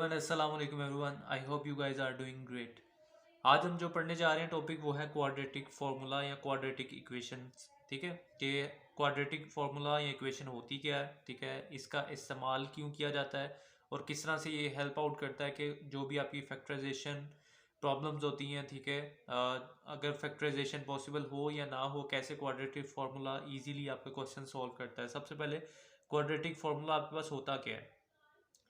Everyone, अस्सलाम वालेकुम everyone. I hope you guys are doing great. आज हम जो पढ़ने जा रहे हैं टॉपिक वो है क्वाड्रेटिक फार्मूला या क्वाड्रेटिक इक्वेशंस। ठीक है कि क्वाड्रेटिक फार्मूला या इक्वेशन होती क्या है, ठीक है, इसका इस्तेमाल क्यों किया जाता है और किस तरह से ये हेल्प आउट करता है कि जो भी आपकी फैक्टराइजेशन प्रॉब्लम्स होती हैं, ठीक है, अगर फैक्टराइजेशन पॉसिबल हो या ना हो, कैसे क्वाड्रेटिक फार्मूला इजीली आपके क्वेश्चन सॉल्व करता है। सबसे पहले क्वाड्रेटिक फार्मूला आपके पास होता क्या है।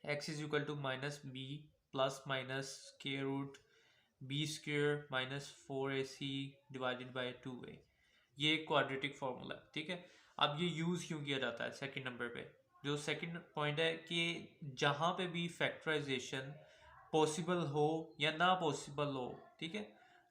X is equal to minus b plus minus के root b square minus 4ac divided by 2a। ये एक क्वाड्रेटिक फार्मूला है, ठीक है। अब ये यूज़ क्यों किया जाता है सेकंड नंबर पे। जो सेकंड पॉइंट है कि जहाँ पे भी फैक्टराइजेशन पॉसिबल हो या ना पॉसिबल हो, ठीक है,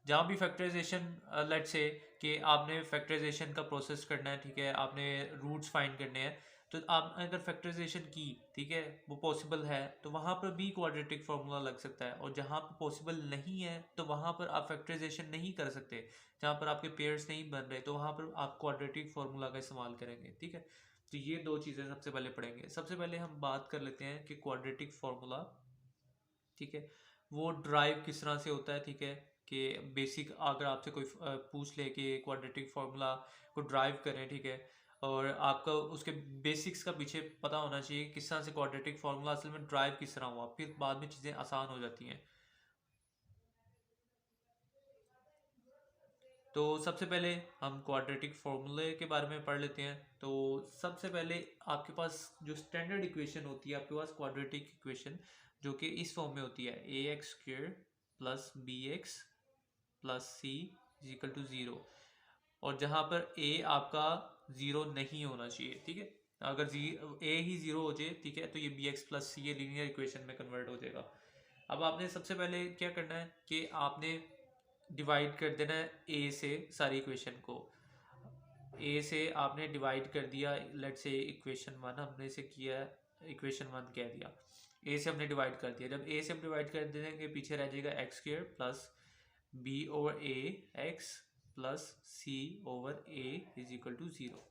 जहाँ भी फैक्टराइजेशन लेट्स से कि आपने फैक्टराइजेशन का प्रोसेस करना है, ठीक है, आपने रूट्स फाइंड करने हैं, तो आपने अगर फैक्टराइजेशन की, ठीक है, वो पॉसिबल है तो वहाँ पर भी क्वाड्रेटिक फार्मूला लग सकता है। और जहाँ पर पॉसिबल नहीं है तो वहाँ पर आप फैक्टराइजेशन नहीं कर सकते, जहाँ पर आपके पेयर्स नहीं बन रहे तो वहाँ पर आप क्वाड्रेटिक फार्मूला का इस्तेमाल करेंगे, ठीक है। तो ये दो चीज़ें सबसे पहले पढ़ेंगे। सबसे पहले हम बात कर लेते हैं कि क्वाड्रेटिक फार्मूला, ठीक है, वो ड्राइव किस तरह से होता है, ठीक है, कि बेसिक अगर आपसे कोई पूछ ले कि क्वाड्रेटिक फार्मूला को ड्राइव करें, ठीक है, और आपका उसके बेसिक्स का पीछे पता होना चाहिए किस तरह से क्वाड्रेटिक फार्मूला असल में ड्राइव किस तरह हुआ, फिर बाद में चीज़ें आसान हो जाती हैं। तो सबसे पहले हम क्वाड्रेटिक फार्मूले के बारे में पढ़ लेते हैं। तो सबसे पहले आपके पास जो स्टैंडर्ड इक्वेशन होती है, आपके पास क्वाड्रेटिक इक्वेशन जो कि इस फॉर्म में होती है, a x square plus b x plus c is equal to zero. और जहाँ पर ए आपका ज़ीरो नहीं होना चाहिए, ठीक है। अगर ए ही ज़ीरो हो जाए, ठीक है, तो ये बी एक्स प्लस सी ये लीनियर इक्वेशन में कन्वर्ट हो जाएगा। अब आपने सबसे पहले क्या करना है कि आपने डिवाइड कर देना है ए से सारी इक्वेशन को। ए से आपने डिवाइड कर दिया, लेट से इक्वेशन वन हमने से किया, इक्वेशन वन कह दिया, ए से हमने डिवाइड कर दिया। जब ए से हम डिवाइड कर देंगे पीछे रह जाएगा x square plus b over a x plus c over a is equal to zero,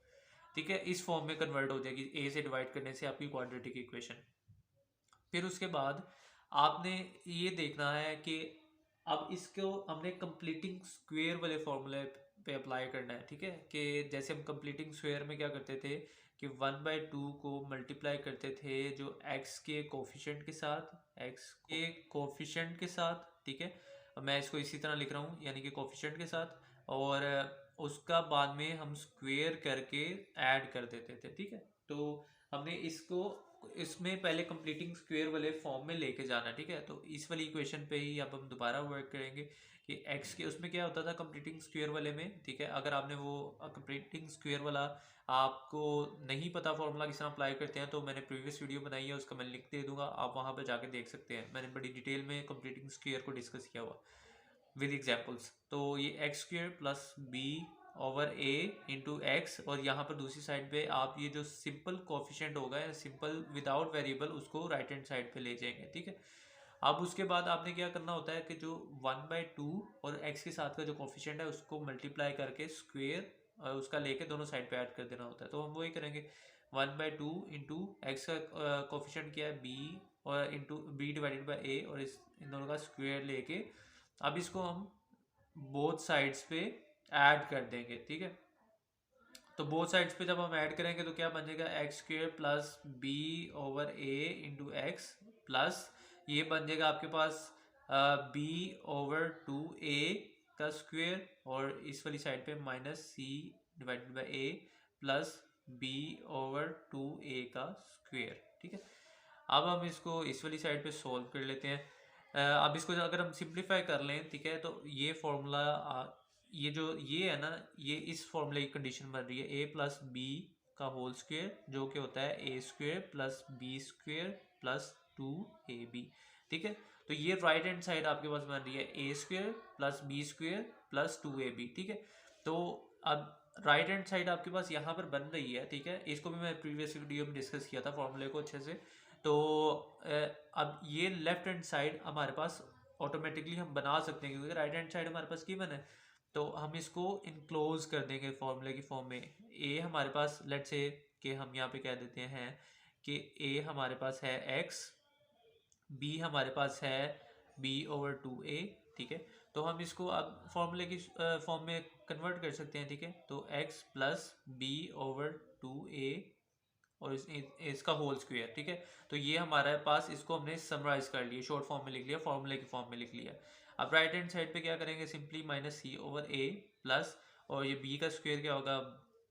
ठीक है। इस फॉर्म में कन्वर्ट हो जाएगी ए से डिवाइड करने से आपकी क्वाड्रेटिक इक्वेशन। फिर उसके बाद आपने ये देखना है कि अब इसको हमने कंप्लीटिंग स्क्वेयर वाले फॉर्मूले पे अप्लाई करना है, ठीक है, कि जैसे हम कंप्लीटिंग स्क्वेयर में क्या करते थे कि 1/2 को मल्टीप्लाई करते थे जो एक्स के कोफिशेंट के साथ, एक्स के कोफिशेंट के साथ, ठीक है। मैं इसको इसी तरह लिख रहा हूँ, यानी कि कोफिशेंट के साथ, और उसका बाद में हम स्क्वेयर करके ऐड कर देते थे, ठीक है। तो हमने इसको इसमें पहले कंप्लीटिंग स्क्वेयर वाले फॉर्म में लेके जाना, ठीक है। तो इस वाली इक्वेशन पे ही अब हम दोबारा वर्क करेंगे कि एक्स के उसमें क्या होता था कंप्लीटिंग स्क्वेयर वाले में, ठीक है। अगर आपने वो कंप्लीटिंग स्क्वेयर वाला आपको नहीं पता फॉर्मूला किस तरह अप्लाई करते हैं, तो मैंने प्रीवियस वीडियो बनाई है, उसका मैं लिंक दे दूंगा, आप वहाँ पर जाके देख सकते हैं। मैंने बड़ी डिटेल में कंप्लीटिंग स्क्वेयर को डिस्कस किया हुआ विद एग्जाम्पल्स। तो ये x square plus b over a into x, और यहाँ पर दूसरी साइड पे आप ये जो सिंपल कोफिशिएंट होगा या सिंपल विदाउट वेरिएबल उसको राइट हैंड साइड पे ले जाएंगे, ठीक है। अब उसके बाद आपने क्या करना होता है कि जो 1/2 और एक्स के साथ का जो कोफिशिएंट है उसको मल्टीप्लाई करके स्क्वेयर उसका लेके दोनों साइड पे ऐड कर देना होता है। तो हम वही करेंगे, 1/2 इंटू एक्स का कोफिशिएंट क्या है बी, और इंटू बी डिवाइडेड बाई ए, और इस इन दोनों का स्क्वेयर लेके अब इसको हम बोथ साइड्स पे ऐड कर देंगे, ठीक है। तो बोथ साइड्स पे जब हम ऐड करेंगे तो क्या बन जाएगा, x square plus b over a into x plus ये बन जाएगा आपके पास बी ओवर 2a का स्क्वेयर, और इस वाली साइड पे minus c divided by a plus b over 2a का स्क्वेयर, ठीक है। अब हम इसको इस वाली साइड पे सॉल्व कर लेते हैं। अब इसको अगर हम सिंप्लीफाई कर लें, ठीक है, तो ये फॉर्मूला ये जो ये है ना, ये इस फॉर्मूले की कंडीशन बन रही है ए प्लस बी का होल स्क्वेयर जो कि होता है a square plus b square plus 2ab, ठीक है। तो ये राइट हैंड साइड आपके पास बन रही है a square plus b square plus 2ab, ठीक है। तो अब राइट हैंड साइड आपके पास यहाँ पर बन रही है, ठीक है। इसको भी मैं प्रीवियस वीडियो में डिस्कस किया था फॉर्मूले को अच्छे से। तो अब ये लेफ्ट हैंड साइड हमारे पास ऑटोमेटिकली हम बना सकते हैं क्योंकि राइट हैंड साइड हमारे पास गिवन है। तो हम इसको इनक्लोज कर देंगे फॉर्मूले की फॉर्म में। ए हमारे पास लेट्स से कि हम यहाँ पे कह देते हैं कि ए हमारे पास है एक्स बी हमारे पास है b/2a, ठीक है। तो हम इसको अब फॉर्मूले की फॉर्म में कन्वर्ट कर सकते हैं, ठीक है। तो x प्लस b/2a और इसका होल स्क्वायर, ठीक है। तो ये हमारे पास, इसको हमने समराइज कर लिया, शॉर्ट फॉर्म में लिख लिया, फॉर्मूले की फॉर्म में लिख लिया। अब राइट हैंड साइड पे क्या करेंगे, सिंपली -c/a प्लस, और ये b का स्क्वायर क्या होगा,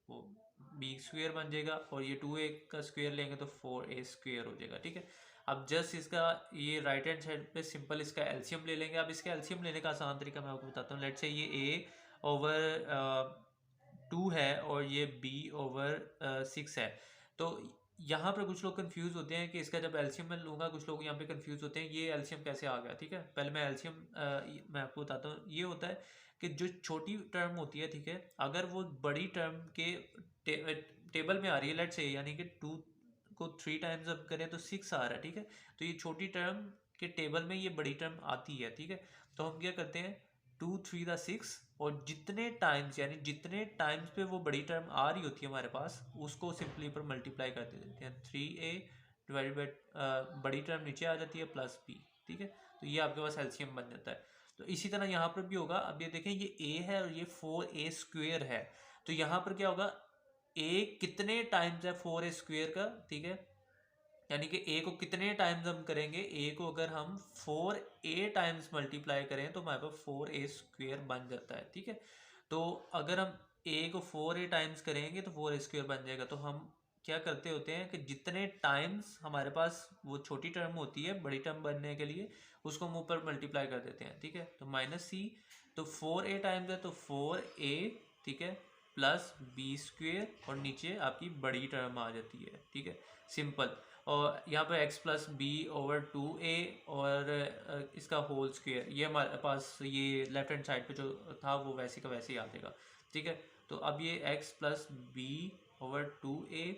वो b स्क्वायर बन जाएगा, और ये 2a का स्क्वायर लेंगे तो 4a स्क्वायर हो जाएगा, ठीक है। अब जस्ट इसका ये राइट हैंड साइड पे सिंपल इसका एलसीएम ले लेंगे। अब इसका एलसीएम लेने का आसान तरीका मैं आपको बताता हूँ। लेट्स से ये a/2 है और ये b/6 है। तो यहाँ पर कुछ लोग कंफ्यूज होते हैं कि इसका जब एलसीएम मैं लूँगा, कुछ लोग यहाँ पे कंफ्यूज होते हैं ये एलसीएम कैसे आ गया, ठीक है। पहले मैं एलसीएम मैं आपको बताता हूँ। ये होता है कि जो छोटी टर्म होती है, ठीक है, अगर वो बड़ी टर्म के टेबल में आ रही है, लेट्स से यानी कि 2 को 3 टाइम्स अब करें तो 6 आ रहा है, ठीक है। तो ये छोटी टर्म के टेबल में ये बड़ी टर्म आती है, ठीक है। तो हम क्या करते हैं, 2 3 द 6, और जितने टाइम्स, यानी जितने टाइम्स पे वो बड़ी टर्म आ रही होती है हमारे पास, उसको सिंपली पर मल्टीप्लाई कर देते हैं। 3a डिवाइडेड बाई बड़ी टर्म नीचे आ जाती है प्लस b, ठीक है। तो ये आपके पास एलसीएम बन जाता है। तो इसी तरह यहाँ पर भी होगा। अब ये देखें, ये a है और ये 4a स्क्वेयर है। तो यहाँ पर क्या होगा, a कितने टाइम्स है 4a स्क्वेयर का, ठीक है। यानी कि a को कितने टाइम्स हम करेंगे, a को अगर हम 4a टाइम्स मल्टीप्लाई करें तो हमारे पास 4a स्क्वेयर बन जाता है, ठीक है। तो अगर हम a को 4a टाइम्स करेंगे तो 4a स्क्वेयर बन जाएगा। तो हम क्या करते होते हैं कि जितने टाइम्स हमारे पास वो छोटी टर्म होती है बड़ी टर्म बनने के लिए, उसको हम ऊपर मल्टीप्लाई कर देते हैं, ठीक है। तो -c, तो 4a टाइम्स है तो 4a, ठीक है, प्लस b स्क्वेयर, और नीचे आपकी बड़ी टर्म आ जाती है, ठीक है, सिंपल। और यहाँ पर x प्लस b/2a और इसका होल स्क्वेयर, ये हमारे पास ये लेफ्ट हैंड साइड पे जो था वो वैसे का वैसे ही आ जाएगा, ठीक है। तो अब ये x प्लस b/2a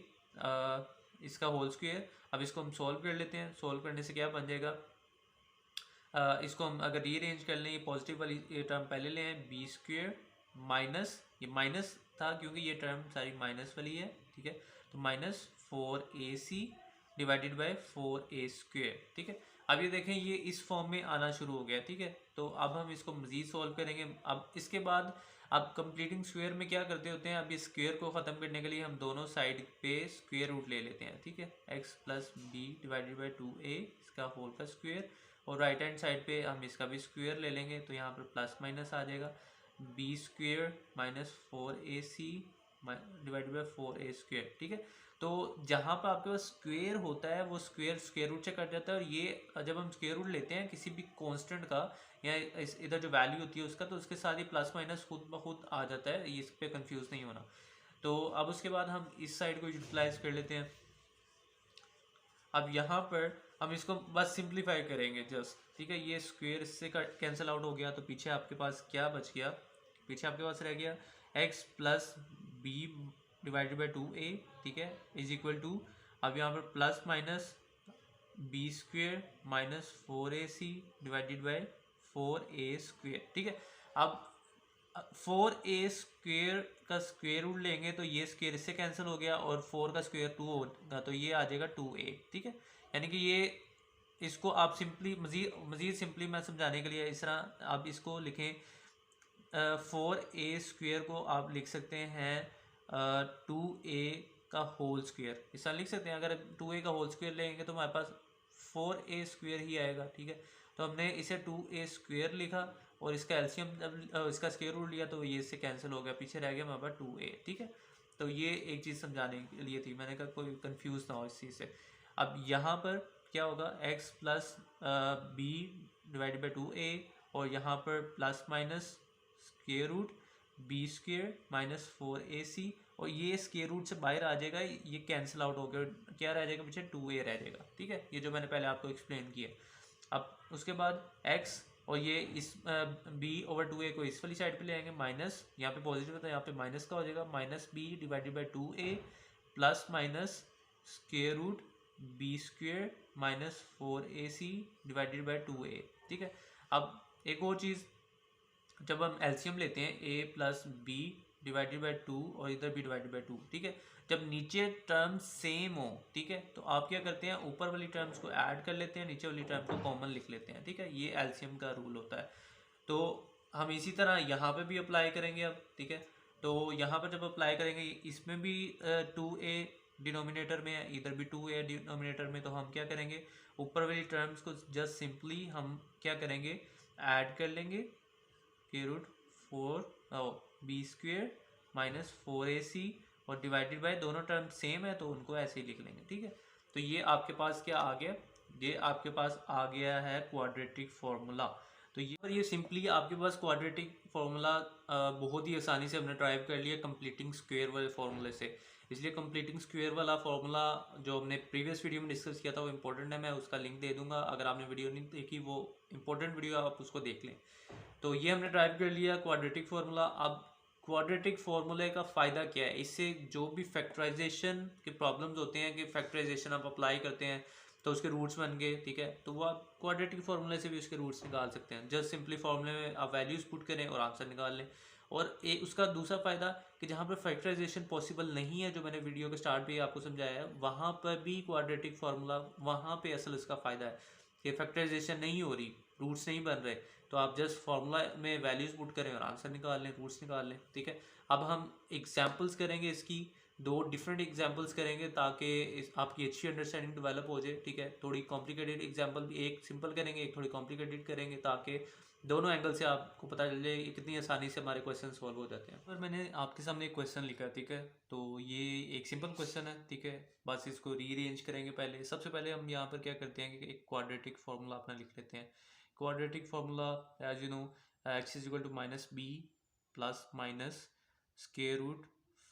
इसका होल स्क्वेयर, अब इसको हम सॉल्व कर लेते हैं। सॉल्व करने से क्या बन जाएगा, इसको हम अगर रीअरेंज कर लें, ये पॉजिटिव वाली ये टर्म पहले ले आए, बी स्क्वेयर माइनस, ये माइनस था क्योंकि ये टर्म सारी माइनस वाली है, ठीक है। तो -4ac divided bye 4a square, ठीक है। अब ये देखें, ये इस फॉर्म में आना शुरू हो गया, ठीक है। तो अब हम इसको मज़ीद सॉल्व करेंगे। अब इसके बाद अब कंप्लीटिंग स्क्वेयर में क्या करते होते हैं, अब इस स्क्वेयर को ख़त्म करने के लिए हम दोनों साइड पे स्क्वेयर रूट ले लेते हैं, ठीक है। x plus b divided by 2a इसका होल का स्क्वेयर, और राइट हैंड साइड पे हम इसका भी स्क्वेयर ले लेंगे, तो यहाँ पर प्लस माइनस आ जाएगा, b square -4ac divided by 4a square, ठीक है। तो जहाँ पर आपके पास स्क्वेयर होता है वो स्क्वेयर स्क्वेयर रूट से कट जाता है, और ये जब हम स्क्वेयर रूट लेते हैं किसी भी कांस्टेंट का या इधर जो वैल्यू होती है उसका, तो उसके साथ ही प्लस माइनस खुद ब खुद आ जाता है, इस पर कंफ्यूज नहीं होना। तो अब उसके बाद हम इस साइड को यूटिलाइज कर लेते हैं। अब यहाँ पर हम इसको बस सिंप्लीफाई करेंगे जस्ट, ठीक है। ये स्क्वेयर इससे कैंसिल आउट हो गया, तो पीछे आपके पास क्या बच गया, पीछे आपके पास रह गया x plus b divided by 2a, ठीक है, इज इक्वल टू, अब यहाँ पर plus minus b square -4ac divided by 4a square, ठीक है। अब 4a स्क्वेयर का स्क्वेयर रूट लेंगे तो ये स्क्वेयर इससे कैंसिल हो गया, और 4 का स्क्वेयर 2 होगा तो ये आ जाएगा 2a, ठीक है। यानी कि ये, इसको आप सिंपली मज़ीद सिंपली मैं समझाने के लिए इस तरह आप इसको लिखें, 4a स्क्वेयर को आप लिख सकते हैं 2a का होल स्क्वेयर, इस तरह लिख सकते हैं। अगर 2a का होल स्क्वेयर लेंगे तो हमारे पास 4a स्क्वेयर ही आएगा, ठीक है। तो हमने इसे 2a स्क्वेयर लिखा, और इसका एलसीएम जब इसका स्क्वायर रूट लिया तो ये इससे कैंसिल हो गया, पीछे रह गया हमारे पास 2a, ठीक है। तो ये एक चीज़ समझाने के लिए थी, मैंने कहा कोई कंफ्यूज ना हो इस चीज़ से। अब यहाँ पर क्या होगा, x plus b divided by 2a, और यहाँ पर plus minus square root b square -4ac, और ये स्क्वेयर रूट से बाहर आ जाएगा, ये कैंसिल आउट हो गया, क्या रह जाएगा पीछे, 2a रह जाएगा, ठीक है। ये जो मैंने पहले आपको एक्सप्लेन किया। अब उसके बाद x, और ये इस b/2a को इस वाली साइड पे ले आएंगे, माइनस यहाँ पे पॉजिटिव है तो यहाँ पे माइनस का हो जाएगा, -b divided by 2a plus minus square root b square -4ac divided by 2a, ठीक है। अब एक और चीज़, जब हम एलसीएम लेते हैं a plus b divided by 2 और इधर भी डिवाइडेड बाय 2, ठीक है। जब नीचे टर्म सेम हो, ठीक है, तो आप क्या करते हैं, ऊपर वाली टर्म्स को ऐड कर लेते हैं, नीचे वाली टर्म को कॉमन लिख लेते हैं, ठीक है। ये एलसीएम का रूल होता है। तो हम इसी तरह यहाँ पे भी अप्लाई करेंगे अब, ठीक है। तो यहाँ पर जब अप्लाई करेंगे, इसमें भी 2a डिनोमिनेटर में है, इधर भी 2a डिनोमिनेटर में, तो हम क्या करेंगे, ऊपर वाली टर्म्स को जस्ट सिंपली हम क्या करेंगे, ऐड कर लेंगे, के root 4 B square minus 4ac, और डिवाइडेड बाय, दोनों टर्म सेम है तो उनको ऐसे ही लिख लेंगे, ठीक है। तो ये आपके पास क्या आ गया, ये आपके पास आ गया है क्वाड्रेटिक फार्मूला। तो ये सिंपली आपके पास क्वाड्रेटिक फार्मूला बहुत ही आसानी से हमने ड्राइव कर लिया कंप्लीटिंग स्क्वायर वाले फार्मूले से। इसलिए कंप्लीटिंग स्क्वायर वाला फार्मूला जो हमने प्रीवियस वीडियो में डिस्कस किया था वो इंपॉर्टेंट है, मैं उसका लिंक दे दूंगा, अगर आपने वीडियो नहीं देखी वो इंपॉर्टेंट वीडियो, आप उसको देख लें। तो ये हमने ड्राइव कर लिया क्वाड्रेटिक फार्मूला। अब क्वाड्रेटिक फार्मूले का फ़ायदा क्या है, इससे जो भी फैक्टराइजेशन के प्रॉब्लम्स होते हैं कि फैक्टराइजेशन आप अप्लाई करते हैं तो उसके रूट्स बन गए, ठीक है, तो वो आप क्वाड्रेटिक फार्मूले से भी उसके रूट्स निकाल सकते हैं। जस्ट सिंपली फार्मूले में आप वैल्यूज पुट करें और आंसर निकाल लें। और उसका दूसरा फ़ायदा कि जहाँ पर फैक्टराइजेशन पॉसिबल नहीं है, जो मैंने वीडियो के स्टार्ट पे आपको समझाया है, वहाँ पर भी क्वाड्रेटिक फार्मूला, वहाँ पे असल इसका फ़ायदा है कि फैक्टराइजेशन नहीं हो रही, रूट्स नहीं बन रहे, तो आप जस्ट फार्मूला में वैल्यूज पुट करें और आंसर निकाल लें, रूट्स निकाल लें, ठीक है। अब हम एग्जांपल्स करेंगे, इसकी दो डिफरेंट एग्जांपल्स करेंगे ताकि आपकी अच्छी अंडरस्टैंडिंग डेवलप हो जाए, ठीक है। थोड़ी कॉम्प्लिकेटेड एग्जांपल भी, एक सिंपल करेंगे, एक थोड़ी कॉम्प्लिकेटेड करेंगे, ताकि दोनों एंगल से आपको पता चल जाए कितनी आसानी से हमारे क्वेश्चन सॉल्व हो जाते हैं। पर मैंने आपके सामने एक क्वेश्चन लिखा है, ठीक है, तो ये एक सिंपल क्वेश्चन है, ठीक है। बस इसको रीअरेंज करेंगे। पहले सबसे पहले हम यहाँ पर क्या करते हैं कि एक क्वाड्रेटिक फार्मूला अपना लिख लेते हैं। Quadratic formula as you know, x is equal to minus b plus minus square root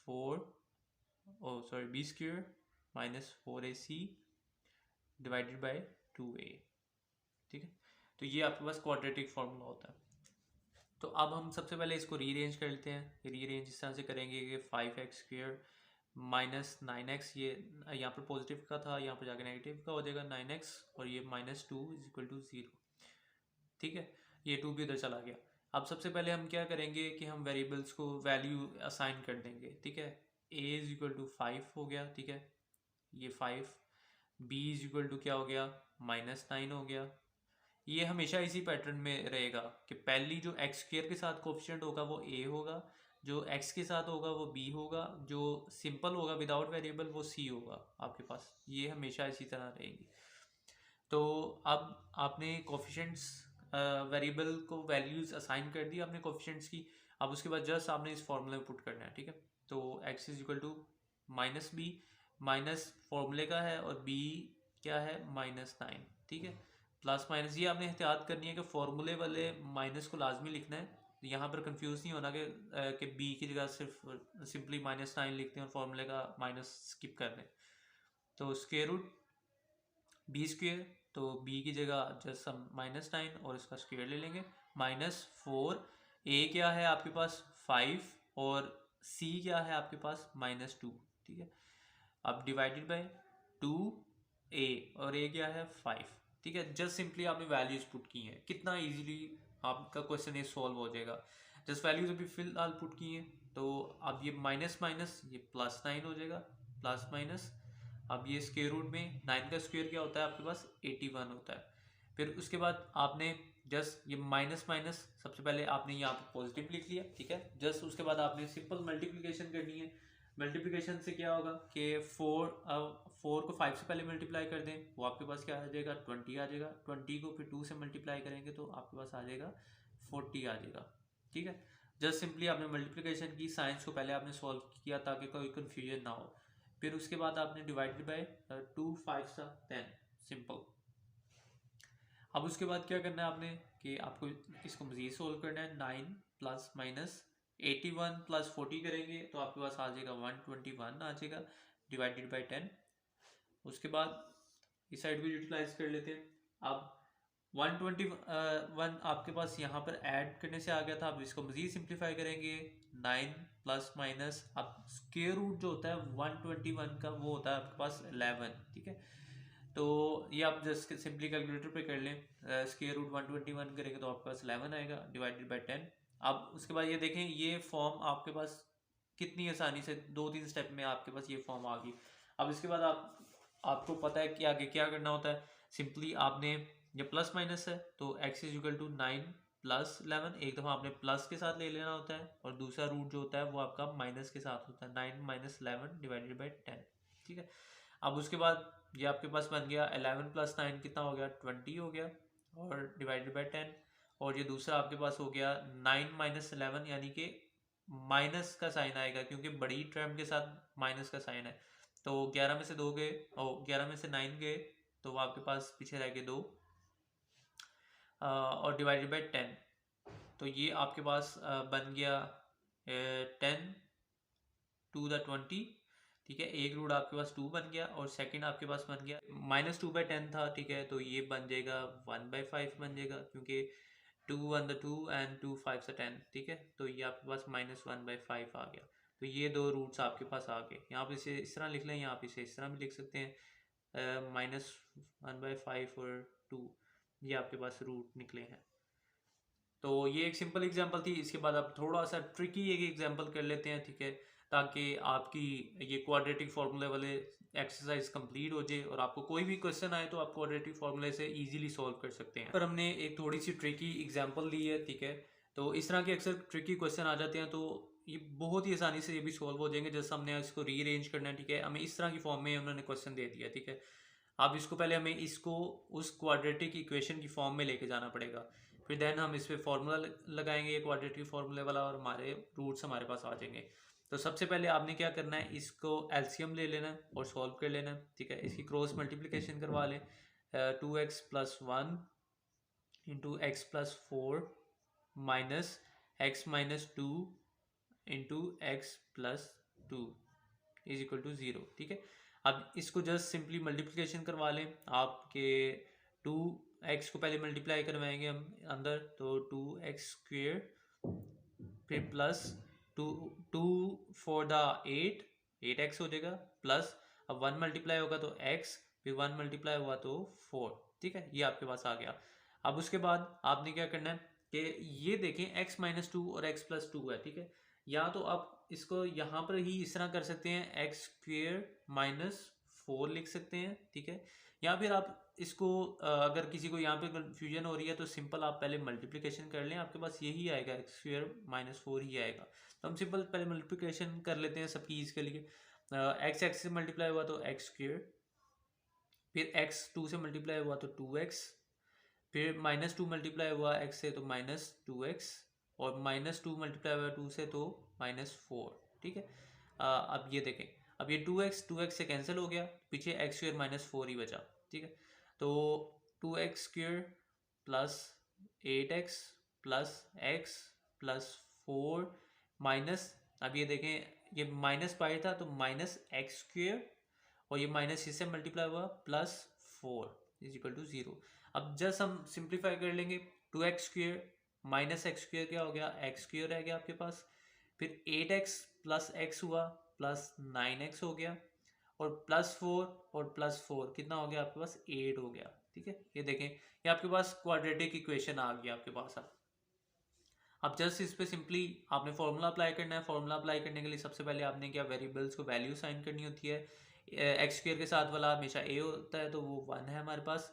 4 b square minus 4ac divided by 2a, ठीक है। तो ये आपके पास क्वाड्रेटिक फार्मूला होता है। तो अब हम सबसे पहले इसको रीअरेंज कर लेते हैं। रीअरेंज इस तरह से करेंगे कि 5x स्क्वायर माइनस 9x, ये यहाँ पर पॉजिटिव का था, यहाँ पर जाकर नेगेटिव का हो जाएगा 9x, और ये माइनस 2 इज इक्वल टू 0, ठीक है। ये 2 भी उधर चला गया। अब सबसे पहले हम क्या करेंगे कि हम वेरिएबल्स को वैल्यू असाइन कर देंगे, ठीक है। a इज इक्वल टू 5 हो गया, ठीक है, ये 5। b इज इक्वल टू क्या हो गया, माइनस 9 हो गया। ये हमेशा इसी पैटर्न में रहेगा कि पहली जो एक्स स्क्वायर के साथ कोफिशिएंट होगा वो a होगा, जो x के साथ होगा वो b होगा, जो सिंपल होगा विदाउट वेरिएबल वो c होगा आपके पास। ये हमेशा इसी तरह रहेगी। तो अब आपने कोफिशिएंट्स वेरिएबल को वैल्यूज असाइन कर दी आपने कोफिशिएंट्स की। अब उसके बाद जस्ट आपने इस फॉर्मूले में पुट करना है, ठीक है। तो x is equal to minus b, minus फॉर्मूले का है और b क्या है, -9, ठीक है, प्लस माइनस। ये आपने एहतियात करनी है कि फॉर्मूले वाले माइनस को लाजमी लिखना है। यहाँ पर कंफ्यूज नहीं होना कि b की जगह सिर्फ सिंपली -9 लिखते हैं और फॉर्मूले का माइनस स्किप कर दें। तो स्क्वायर रूट बी स्क्वेयर, तो b की जगह जस्ट हम -9 और इसका स्क्वायर ले लेंगे, -4। a क्या है आपके पास 5 और c क्या है आपके पास -2, ठीक है। अब डिवाइडेड बाय 2a, और a क्या है 5, ठीक है। जस्ट सिंपली आपने वैल्यूज पुट की हैं, कितना इजीली आपका क्वेश्चन ये सॉल्व हो जाएगा। जस्ट वैल्यूज अभी फिलहाल पुट की हैं, तो अब ये माइनस माइनस ये +9 हो जाएगा, प्लस माइनस। अब ये स्क्वायर रूट में 9 का स्क्वायर क्या होता है आपके पास 81 होता है। फिर उसके बाद आपने जस्ट ये माइनस माइनस, सबसे पहले आपने यहाँ पे पॉजिटिव लिख लिया, ठीक है। जस्ट उसके बाद आपने सिंपल मल्टीप्लिकेशन करनी है। मल्टीप्लिकेशन से क्या होगा कि 4 को 5 से पहले मल्टीप्लाई कर दें, वो आपके पास क्या आ जाएगा 20 आ जाएगा। 20 को फिर 2 से मल्टीप्लाई करेंगे तो आपके पास आ जाएगा 40 आ जाएगा, ठीक है। जस्ट सिंपली आपने मल्टीप्लिकेशन की, साइंस को पहले आपने सॉल्व किया ताकि कोई कन्फ्यूजन ना हो। फिर उसके बाद आपने डिवाइडेड बाय 2 5 10, सिंपल। अब उसके बाद क्या करना है आपने कि आपको इसको मजीद सोल्व करना है। 9 प्लस माइनस 81 प्लस 40 करेंगे तो आपके पास आ जाएगा 121 आ जाएगा, डिवाइडेड बाय 10। उसके बाद इस साइड भी यूटिलाइज कर लेते हैं। अब 121 आपके पास यहाँ पर ऐड करने से आ गया था। अब इसको मजीद सिंप्लीफाई करेंगे, 9 प्लस माइनस, अब स्क्वायर रूट जो होता है 121 का वो होता है आपके पास 11, ठीक है। तो ये आप जस्ट सिंपली कैलकुलेटर पे कर लें, स्क्वायर रूट 121 करेंगे तो आपके पास 11 आएगा, डिवाइडेड बाय 10। अब उसके बाद ये देखें, ये फॉर्म आपके पास कितनी आसानी से 2-3 स्टेप में आपके पास ये फॉर्म आ गई। अब इसके बाद आपको पता है कि आगे क्या करना होता है। सिंपली आपने ये प्लस माइनस है तो x is equal to 9 plus 11, एक दफ़ा आपने प्लस के साथ ले लेना होता है और दूसरा रूट जो होता है वो आपका माइनस के साथ होता है, 9 माइनस 11 डिवाइडेड बाई 10। ठीक है, अब उसके बाद ये आपके पास बन गया 11 प्लस 9 कितना हो गया, 20 हो गया और डिवाइडेड बाई 10। और ये दूसरा आपके पास हो गया 9 माइनस 11, यानी कि माइनस का साइन आएगा क्योंकि बड़ी टर्म के साथ माइनस का साइन है। तो 11 में से 2 गए और 11 में से 9 गए तो वो आपके पास पीछे रह गए 2 और डिवाइडेड बाई 10। तो ये आपके पास बन गया 10 टू द 20। ठीक है, एक रूट आपके पास 2 बन गया और सेकंड आपके पास बन गया -2/10 था। ठीक है, तो ये बन जाएगा 1/5 बन जाएगा क्योंकि 2 1 2 एंड 2 5 10। ठीक है, तो ये आपके पास -1/5 आ गया। तो ये दो रूट्स आपके पास आ गए। यहाँ पे इसे इस तरह लिख लें, यहाँ पे इसे इस तरह भी लिख सकते हैं, -1/5 और 2, ये आपके पास रूट निकले हैं। तो ये एक सिंपल एग्जांपल थी। इसके बाद आप थोड़ा सा ट्रिकी एक एग्जांपल कर लेते हैं। ठीक है, ताकि आपकी ये क्वाड्रेटिक फार्मूले वाले एक्सरसाइज कंप्लीट हो जाए और आपको कोई भी क्वेश्चन आए तो आप क्वाड्रेटिक फार्मूले से इजीली सॉल्व कर सकते हैं। पर हमने एक थोड़ी सी ट्रिकी एग्जांपल ली है। ठीक है, तो इस तरह के अक्सर ट्रिकी क्वेश्चन आ जाते हैं तो ये बहुत ही आसानी से ये भी सॉल्व हो जाएंगे। जैसे हमने इसको रीअरेंज करना है। ठीक है, हमें इस तरह की फॉर्म में उन्होंने क्वेश्चन दे दिया। ठीक है, अब इसको पहले हमें इसको उस क्वाड्रेटिक इक्वेशन की फॉर्म में लेके जाना पड़ेगा, फिर देन हम इस पर फॉर्मूला लगाएंगे क्वाड्रेटिक फार्मूले वाला और हमारे रूट्स हमारे पास आ जाएंगे। तो सबसे पहले आपने क्या करना है, इसको एलसीएम ले लेना है और सॉल्व कर लेना है। ठीक है, इसकी क्रॉस मल्टीप्लिकेशन करवा लें, 2x plus 1 into x plus 4 minus x minus 2 into x plus 2 is equal to 0। ठीक है, अब इसको जस्ट सिंपली मल्टीप्लिकेशन करवा लें। आपके 2x को पहले मल्टीप्लाई करवाएंगे हम अंदर, तो 2x स्क्वेयर, फिर प्लस 2 फॉर द 8x हो जाएगा, प्लस अब 1 मल्टीप्लाई होगा तो x, फिर 1 मल्टीप्लाई हुआ तो 4। ठीक है, ये आपके पास आ गया। अब उसके बाद आपने क्या करना है कि ये देखें x माइनस 2 और x प्लस 2 है। ठीक है, या तो आप इसको यहाँ पर ही इस तरह कर सकते हैं, एक्स स्क्वेयर माइनस 4 लिख सकते हैं। ठीक है, या फिर आप इसको अगर किसी को यहाँ पे कन्फ्यूजन हो रही है तो सिंपल आप पहले मल्टीप्लिकेशन कर लें, आपके पास यही आएगा, एक्स स्क्वेयर माइनस 4 ही आएगा। तो हम सिंपल पहले मल्टीप्लिकेशन कर लेते हैं सबकी ईज के लिए। एक्स से मल्टीप्लाई हुआ तो एक्स स्क्वेयर, फिर एक्स 2 से मल्टीप्लाई हुआ तो 2x, फिर -2 मल्टीप्लाई हुआ x से तो -2x, और -2 मल्टीप्लाई हुआ 2 से तो -4। ठीक है, अब ये देखें, अब ये 2x से कैंसिल हो गया, पीछे x स्क्वेयर -4 ही बचा। ठीक है, तो 2x square plus 8x plus x plus 4 minus, अब ये देखें ये माइनस पाई था तो माइनस एक्स स्क्वेयर, और ये माइनस इससे मल्टीप्लाई हुआ प्लस 4 इज इक्वल टू 0। अब जस्ट हम सिंप्लीफाई कर लेंगे, 2x square minus x square क्या हो गया, एक्स स्क्वेयर रह गया आपके पास, फिर 8x प्लस एक्स हुआ प्लस 9x हो गया, और प्लस 4 और प्लस 4 कितना हो गया आपके पास, 8 हो गया। ठीक है, ये देखें ये आपके पास क्वाड्रेटिक इक्वेशन आ गया आपके पास। अब जस्ट इस पे सिंपली आपने फॉर्मूला अप्लाई करना है। फॉर्मूला अप्लाई करने के लिए सबसे पहले आपने क्या, वेरिएबल्स को वैल्यू साइन करनी होती है। एक्स स्क्वेयर के साथ वाला हमेशा ए होता है तो वो 1 है हमारे पास,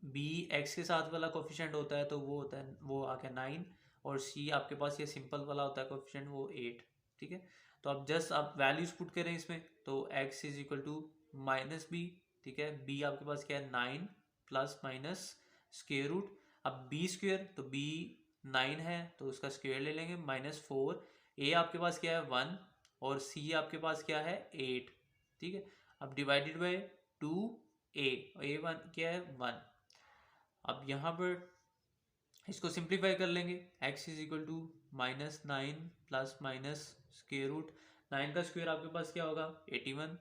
बी एक्स के साथ वाला कोफिशिएंट होता है तो वो होता है, वो आ गया 9, और सी आपके पास ये सिंपल वाला होता है कोफिशिएंट, वो 8। ठीक है, तो अब जस्ट आप वैल्यूज पुट करें इसमें, तो x is equal to minus b. ठीक है, बी आपके पास क्या है, 9 प्लस माइनस स्क्वेयर रूट, अब बी स्क्वेयर तो बी 9 है तो उसका स्क्वेयर ले लेंगे, -4, ए आपके पास क्या है 1, और सी आपके पास क्या है 8। ठीक है, अब डिवाइडेड बाय 2a, और a1 क्या है 1। अब यहाँ पर इसको सिंप्लीफाई कर लेंगे, x is equal to -9 plus minus square root, 9 का स्क्वेयर आपके पास क्या होगा 81।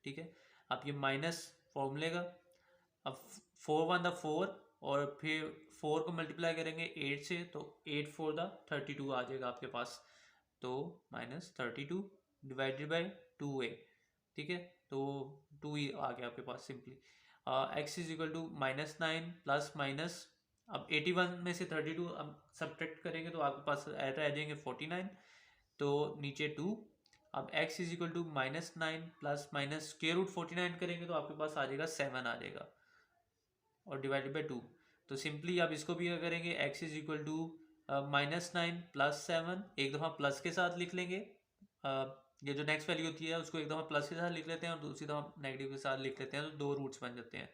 ठीक है, अब ये माइनस फॉर्मूले का, अब 4 1 4, और फिर 4 को मल्टीप्लाई करेंगे 8 से तो 8 4 32 आ जाएगा आपके पास, तो -32 डिवाइडेड बाई 2a। ठीक है, तो 2 ही आ गया आपके पास simply. x is equal to -9 plus minus, अब 81 में से 32 अब सब्ट्रैक्ट करेंगे तो आपके पास रह जाएंगे 49, तो नीचे 2। अब x is equal to -9 plus minus square root 49 करेंगे तो आपके पास आ जाएगा 7 आ जाएगा, और डिवाइडेड बाई 2। तो सिंपली आप इसको भी क्या करेंगे, x is equal to -9 plus 7, एक दफ़ा प्लस के साथ लिख लेंगे, ये जो नेक्स्ट वैल्यू होती है उसको एक दफ़ा प्लस के साथ लिख लेते हैं और दूसरी दफ़ा नेगेटिव के साथ लिख लेते हैं, तो 2 रूट्स बन जाते हैं,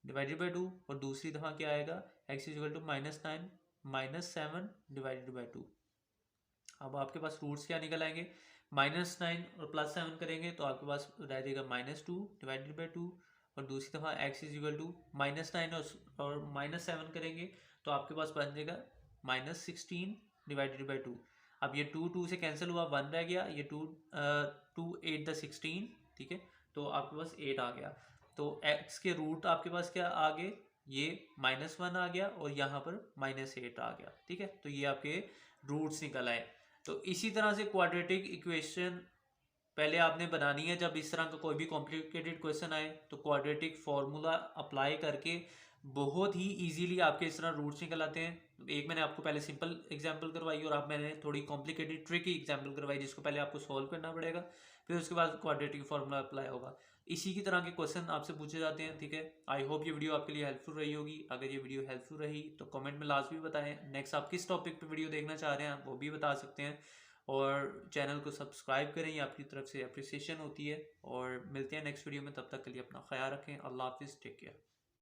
डिवाइडेड बाई 2। और दूसरी दफ़ा क्या आएगा, x is equal to -9 -7 divided by 2। अब आपके पास रूट्स क्या निकल आएंगे, -9 और +7 करेंगे तो आपके पास रह जाएगा -2 डिवाइडेड बाई 2। और दूसरी दफ़ा x इज इक्वल टू -9 और -7 करेंगे तो आपके पास बन जाएगा -16 डिवाइडेड बाई 2। अब ये 2 से कैंसिल हुआ, 1 रह गया, ये 2 8 द 16, ठीक है, तो आपके पास 8 आ गया। तो x के रूट आपके पास क्या आ गए, ये -1 आ गया और यहाँ पर -8 आ गया, ठीक है, तो ये आपके रूट्स निकल आए। तो इसी तरह से क्वाड्रेटिक इक्वेशन पहले आपने बनानी है, जब इस तरह का कोई भी कॉम्प्लिकेटेड क्वेश्चन आए तो क्वाड्रेटिक फार्मूला अप्लाई करके बहुत ही इजीली आपके इस तरह रूट्स निकल आते हैं। एक मैंने आपको पहले सिंपल एग्जांपल करवाई और आप मैंने थोड़ी कॉम्प्लिकेटेड ट्रिकी एग्जांपल करवाई, जिसको पहले आपको सॉल्व करना पड़ेगा, फिर उसके बाद क्वाड्रेटिक फार्मूला अप्लाई होगा। इसी की तरह के क्वेश्चन आपसे पूछे जाते हैं, ठीक है। आई होप ये वीडियो आपके लिए हेल्पफुल रही होगी। अगर ये वीडियो हेल्पफुल रही तो कमेंट में लाजमी बताएं। नेक्स्ट आप किस टॉपिक पे वीडियो देखना चाह रहे हैं वो भी बता सकते हैं, और चैनल को सब्सक्राइब करें, ये आपकी तरफ से अप्रिसिएशन होती है। और मिलते हैं नेक्स्ट वीडियो में, तब तक के लिए अपना ख्याल रखें। अल्लाह हाफिज़, टेक केयर।